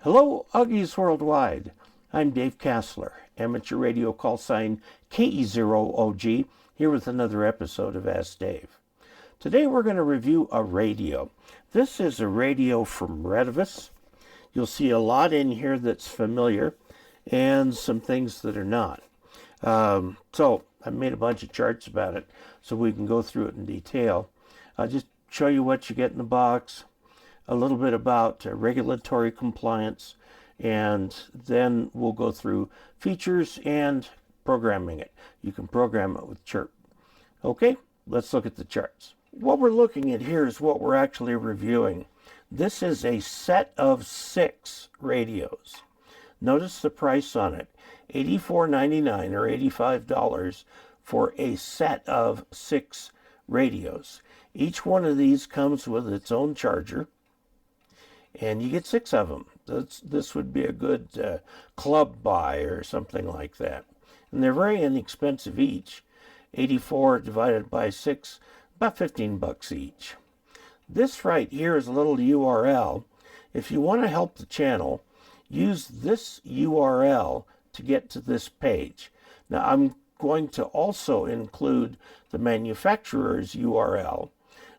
Hello, Uggies Worldwide. I'm Dave Kassler, amateur radio call sign KE0OG, here with another episode of Ask Dave. Today we're going to review a radio. This is a radio from Retevis. You'll see a lot in here that's familiar and some things that are not. So I made a bunch of charts about it so we can go through it in detail. I'll just show you what you get in the box, a little bit about regulatory compliance, and then we'll go through features and programming it. You can program it with Chirp. Okay, let's look at the charts. What we're looking at here is what we're actually reviewing. This is a set of 6 radios. Notice the price on it, $84.99 or $85 for a set of 6 radios. Each one of these comes with its own charger, and you get 6 of them. This would be a good club buy or something like that. And they're very inexpensive each. 84 divided by 6, about 15 bucks each. This right here is a little URL. If you want to help the channel, use this URL to get to this page. Now I'm going to also include the manufacturer's URL,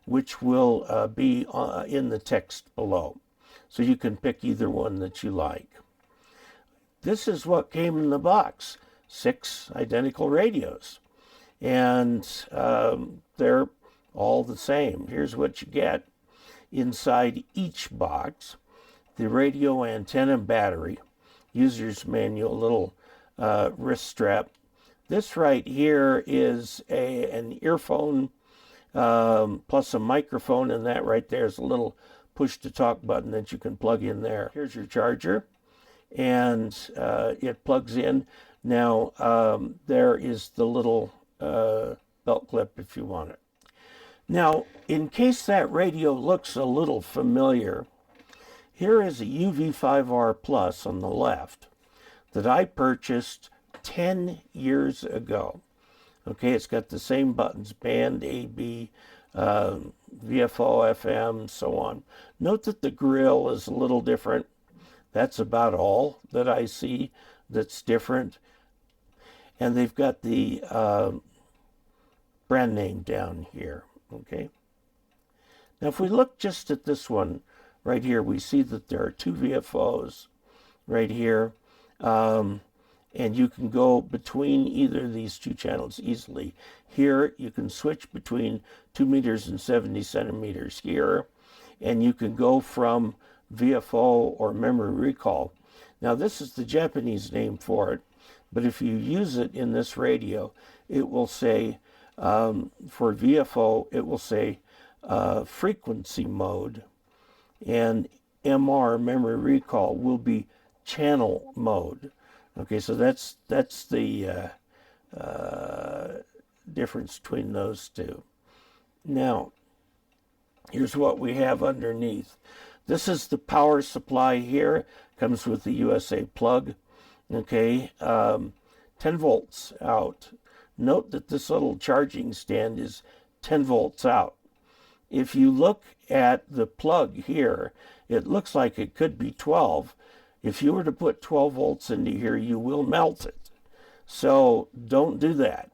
which will be in the text below. So you can pick either one that you like. This is what came in the box, 6 identical radios. And they're all the same. Here's what you get inside each box: the radio, antenna, battery, user's manual, little wrist strap. This right here is an earphone plus a microphone, and that right there is a little push-to-talk button that you can plug in there. Here's your charger, and it plugs in. Now, there is the little belt clip if you want it. Now, in case that radio looks a little familiar, here is a UV5R Plus on the left that I purchased 10 years ago. Okay, it's got the same buttons, band, AB, VFO, FM, so on. Note that the grill is a little different. That's about all that I see that's different. And they've got the brand name down here, okay? Now, if we look just at this one right here, we see that there are 2 VFOs right here. And you can go between either of these 2 channels easily. Here, you can switch between 2 meters and 70 centimeters here, and you can go from VFO or memory recall. Now, this is the Japanese name for it, but if you use it in this radio, it will say, for VFO, it will say frequency mode, and MR, memory recall, will be channel mode. Okay, so that's the difference between those 2. Now, here's what we have underneath. This is the power supply here. Comes with the USA plug. Okay, 10 volts out. Note that this little charging stand is 10 volts out. If you look at the plug here, it looks like it could be 12. If you were to put 12 volts into here, you will melt it. So don't do that.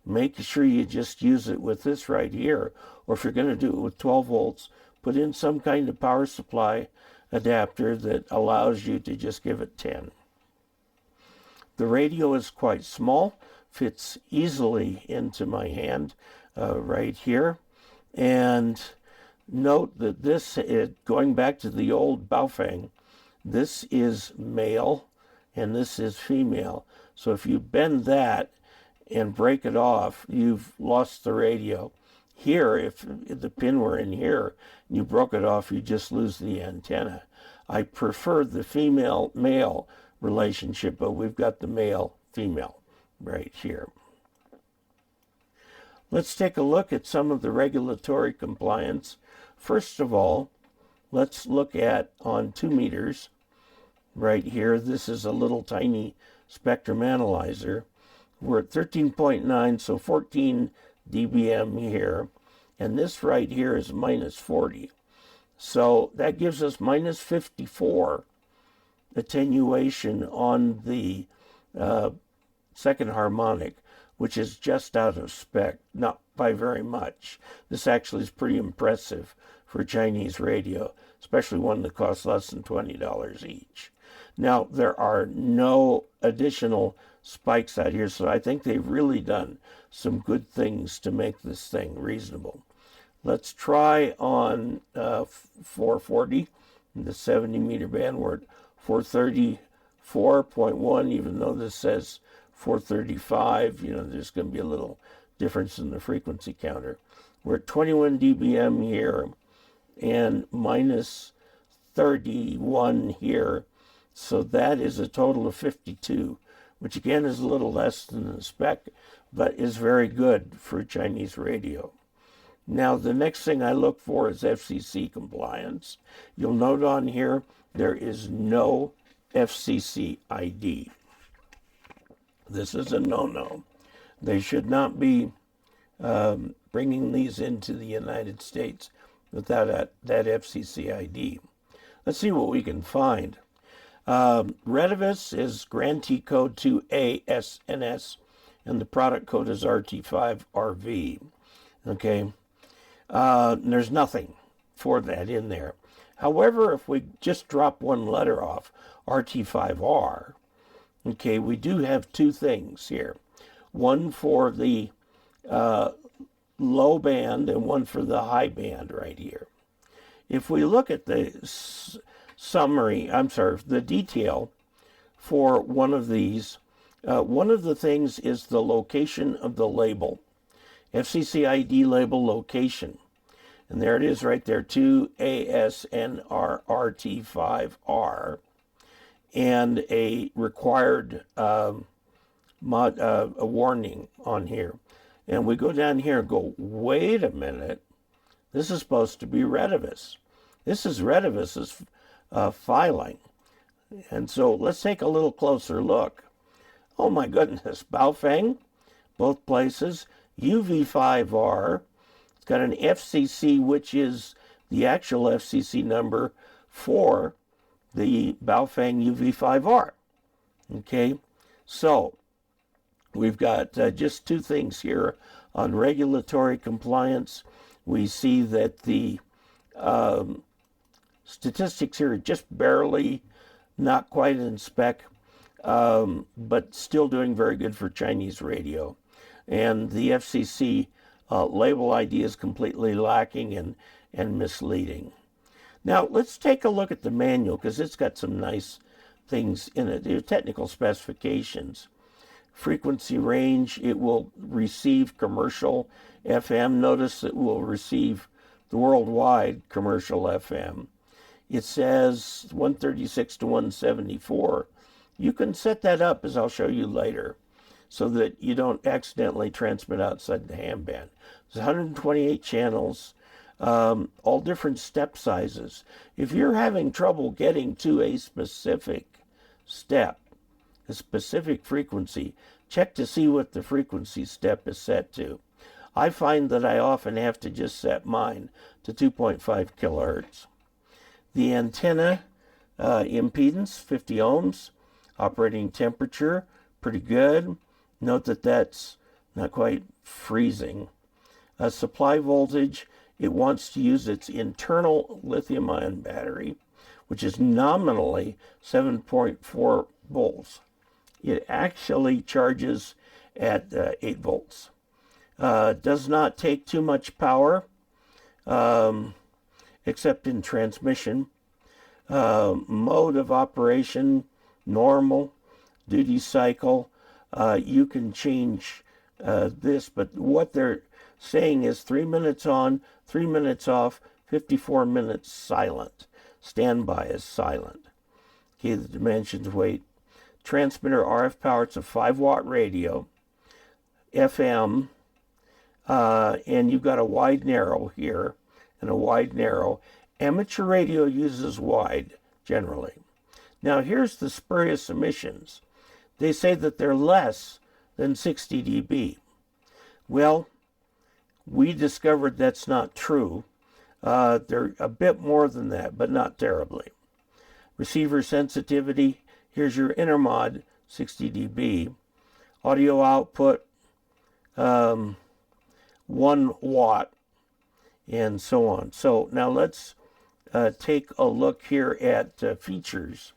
Make sure you just use it with this right here. Or if you're going to do it with 12 volts, put in some kind of power supply adapter that allows you to just give it 10. The radio is quite small, fits easily into my hand right here. And note that this, going back to the old Baofeng, this is male and this is female. So if you bend that and break it off, you've lost the radio. Here, if the pin were in here and you broke it off, you just lose the antenna. I prefer the female-male relationship, but we've got the male-female right here. Let's take a look at some of the regulatory compliance. First of all, let's look at on 2 meters right here. This is a little tiny spectrum analyzer. We're at 13.9, so 14 dBm here. And this right here is minus 40. So that gives us minus 54 attenuation on the second harmonic, which is just out of spec, not by very much. This actually is pretty impressive for Chinese radio, especially one that costs less than $20 each. Now, there are no additional spikes out here, so I think they've really done some good things to make this thing reasonable. Let's try on 440, the 70 meter band. We're at 434.1, even though this says 435. There's going to be a little difference in the frequency counter. We're at 21 dBm here and minus 31 here. So that is a total of 52, which again is a little less than the spec, but is very good for Chinese radio. Now, the next thing I look for is FCC compliance. You'll note on here there is no FCC ID. This is a no-no. They should not be bringing these into the United States without that FCC ID. Let's see what we can find. Retevis is grantee code 2ASNS, and the product code is RT5RV. Okay, there's nothing for that in there. However, if we just drop one letter off, RT5R, okay, we do have two things here. One for the low band and one for the high band right here. If we look at the the detail for one of these, one of the things is the location of the label. FCC ID label location. And there it is right there, 2ASNRRT5R. And a required a warning on here. And we go down here and go, wait a minute, this is supposed to be Retevis. This is Retevis's filing. And so let's take a little closer look. Oh my goodness, Baofeng, both places, UV5R, it's got an FCC, which is the actual FCC number for the Baofeng UV5R. Okay, so we've got just two things here on regulatory compliance. We see that the statistics here are just barely, not quite in spec, but still doing very good for Chinese radio. And the FCC label ID is completely lacking and misleading. Now, let's take a look at the manual, because it's got some nice things in it. There are technical specifications. Frequency range, it will receive commercial FM. Notice it will receive the worldwide commercial FM. It says 136 to 174. You can set that up, as I'll show you later, so that you don't accidentally transmit outside the ham band. There's 128 channels, all different step sizes. If you're having trouble getting to a specific step, a specific frequency, check to see what the frequency step is set to. I find that I often have to just set mine to 2.5 kilohertz. The antenna impedance, 50 ohms. Operating temperature, pretty good. Note that that's not quite freezing. Supply voltage, it wants to use its internal lithium-ion battery, which is nominally 7.4 volts. It actually charges at 8 volts. Does not take too much power, except in transmission. Mode of operation, normal. Duty cycle, you can change this, but what they're saying is 3 minutes on, 3 minutes off, 54 minutes silent. Standby is silent. Okay, the dimensions, weight. Transmitter RF power, it's a 5-watt radio. FM, and you've got a wide narrow here and a wide narrow. Amateur radio uses wide generally. Now here's the spurious emissions. They say that they're less than 60 dB. Well, we discovered that's not true. They're a bit more than that, but not terribly. Receiver sensitivity, here's your intermod, 60 dB. Audio output, 1 watt, and so on. So now let's take a look here at features.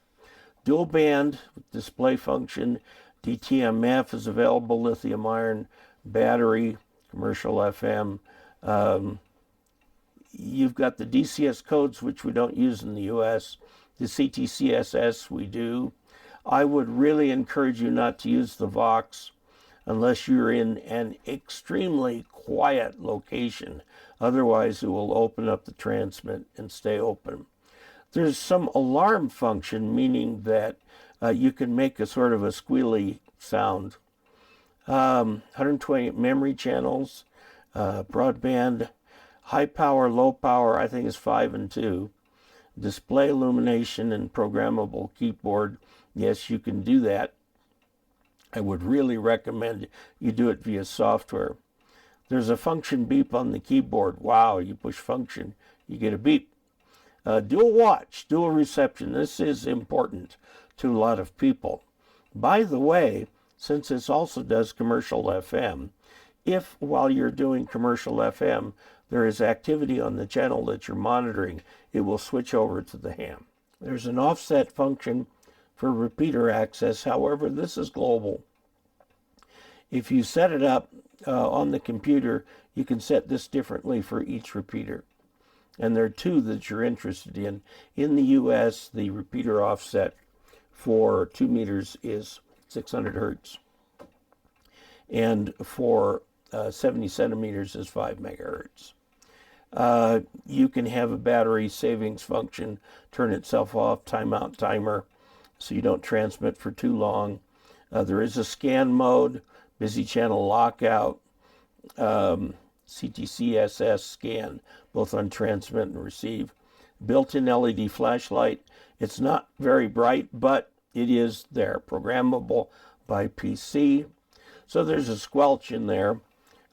Dual band display function, DTMF is available, lithium ion battery, commercial FM. You've got the DCS codes, which we don't use in the US. The CTCSS we do. I would really encourage you not to use the Vox unless you're in an extremely quiet location. Otherwise, it will open up the transmit and stay open. There's some alarm function, meaning that you can make a sort of a squealy sound. 128 memory channels, broadband, high power, low power, I think is 5 and 2. Display illumination and programmable keyboard. Yes, you can do that. I would really recommend you do it via software. There's a function beep on the keyboard. Wow, you push function, you get a beep. Dual watch, dual reception. This is important to a lot of people. By the way, since this also does commercial FM, if while you're doing commercial FM, there is activity on the channel that you're monitoring, it will switch over to the ham. There's an offset function for repeater access. However, this is global. If you set it up on the computer, you can set this differently for each repeater. And there are two that you're interested in. In the US, the repeater offset for 2 meters is 600 hertz. And for 70 centimeters is 5 megahertz. You can have a battery savings function, turn itself off, timeout timer, so you don't transmit for too long. There is a scan mode, busy channel lockout, CTCSS scan, both on transmit and receive. Built-in LED flashlight. It's not very bright, but it is there, programmable by PC. So there's a squelch in there.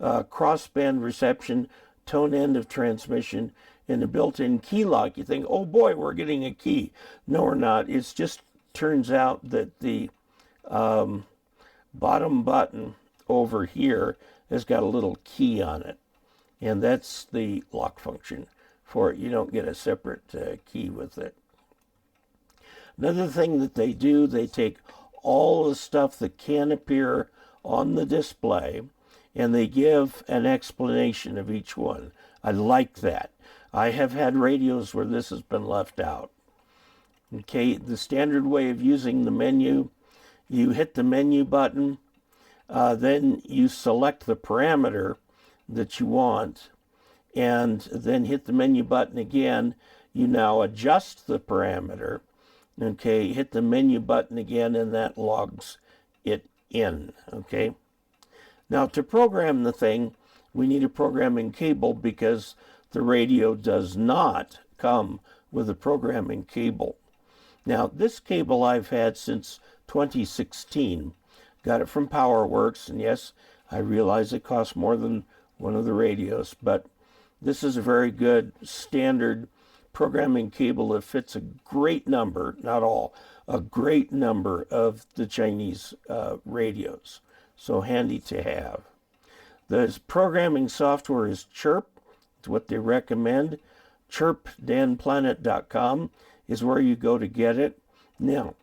Crossband reception, tone end of transmission, and a built-in key lock. You think, oh boy, we're getting a key. No, we're not. It just turns out that the bottom button over here has got a little key on it. And that's the lock function for it. You don't get a separate key with it. Another thing that they do, they take all the stuff that can appear on the display and they give an explanation of each one. I like that. I have had radios where this has been left out. Okay, the standard way of using the menu, you hit the menu button, then you select the parameter that you want, and then hit the menu button again. You now adjust the parameter. Okay, hit the menu button again, and that logs it in. Okay. Now, to program the thing, we need a programming cable because the radio does not come with a programming cable. Now, this cable I've had since 2016. Got it from PowerWorks, and yes, I realize it costs more than one of the radios, but this is a very good standard programming cable that fits a great number, not all, a great number of the Chinese radios. So handy to have. The programming software is Chirp. It's what they recommend. ChirpDanPlanet.com is where you go to get it. Now,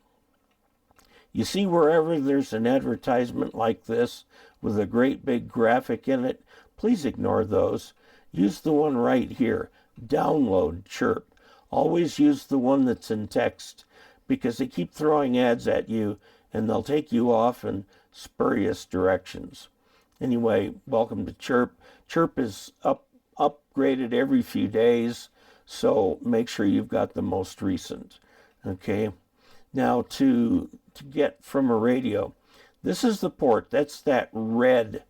you see wherever there's an advertisement like this with a great big graphic in it, please ignore those. Use the one right here. Download Chirp. Always use the one that's in text because they keep throwing ads at you and they'll take you off in spurious directions. Anyway, welcome to Chirp. Chirp is upgraded every few days, so make sure you've got the most recent. Okay. Now to get from a radio, this is the port. That's that red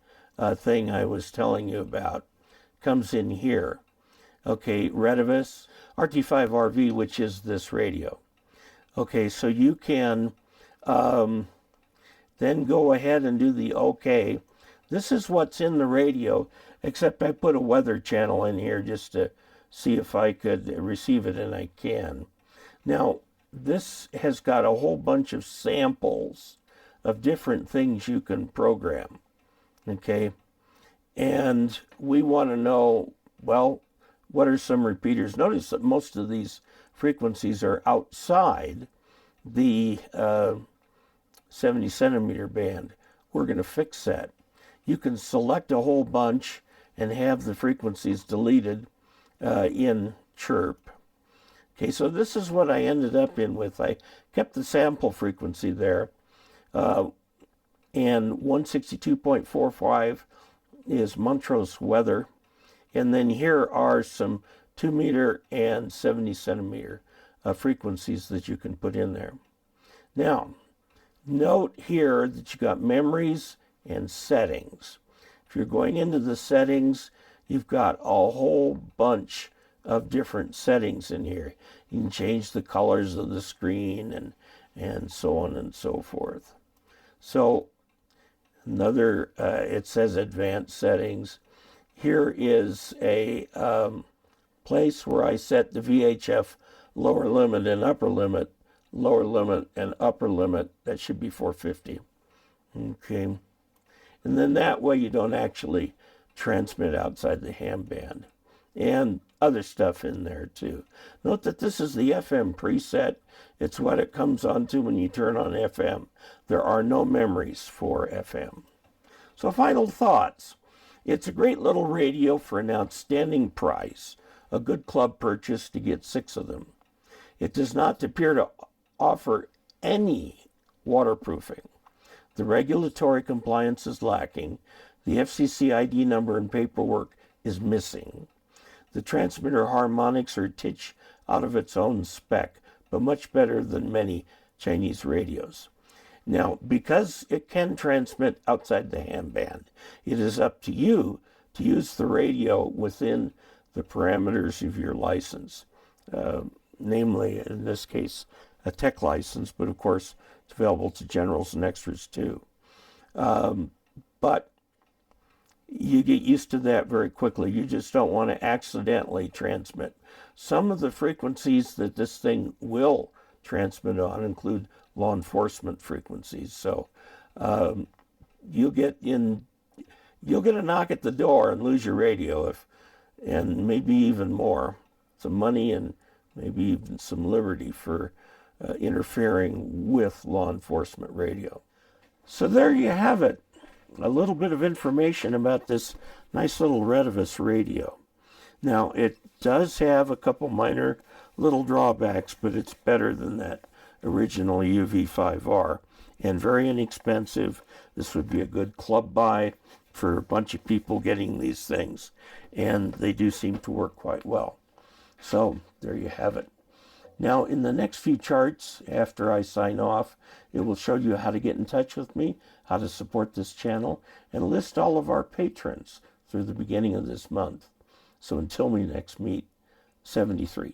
thing I was telling you about. Comes in here. Okay, Retevis, RT5RV, which is this radio. Okay, so you can then go ahead and do the OK. This is what's in the radio, except I put a weather channel in here just to see if I could receive it, and I can. Now, this has got a whole bunch of samples of different things you can program. Okay, and we want to know, well, what are some repeaters? Notice that most of these frequencies are outside the 70 centimeter band. We're going to fix that. You can select a whole bunch and have the frequencies deleted in Chirp. Okay, so this is what I ended up in with. I kept the sample frequency there, and 162.45 is Montrose weather, and then here are some 2 meter and 70 centimeter frequencies that you can put in there. Now, note here that you got memories and settings. If you're going into the settings, you've got a whole bunch of different settings in here. You can change the colors of the screen and so on and so forth. So another, it says advanced settings. Here is a place where I set the VHF lower limit and upper limit, lower limit and upper limit. That should be 450. Okay. And then that way you don't actually transmit outside the ham band. And other stuff in there too. Note that this is the FM preset. It's what it comes onto when you turn on FM. There are no memories for FM. So final thoughts. It's a great little radio for an outstanding price. A good club purchase to get 6 of them. It does not appear to offer any waterproofing. The regulatory compliance is lacking. The FCC ID number and paperwork is missing. The transmitter harmonics are a titch out of its own spec, but much better than many Chinese radios. Now, because it can transmit outside the ham band, it is up to you to use the radio within the parameters of your license, namely, in this case, a tech license, but of course, it's available to generals and extras too. But you get used to that very quickly. You just don't want to accidentally transmit. Some of the frequencies that this thing will transmit on include law enforcement frequencies. So you'll get a knock at the door and lose your radio, and maybe even more, some money and maybe even some liberty for interfering with law enforcement radio. So there you have it. A little bit of information about this nice little Retevis radio. Now, it does have a couple minor little drawbacks, but it's better than that original UV5R and very inexpensive. This would be a good club buy for a bunch of people getting these things, and they do seem to work quite well. So there you have it. Now, in the next few charts, after I sign off, it will show you how to get in touch with me, how to support this channel, and list all of our patrons through the beginning of this month. So until we next meet, 73.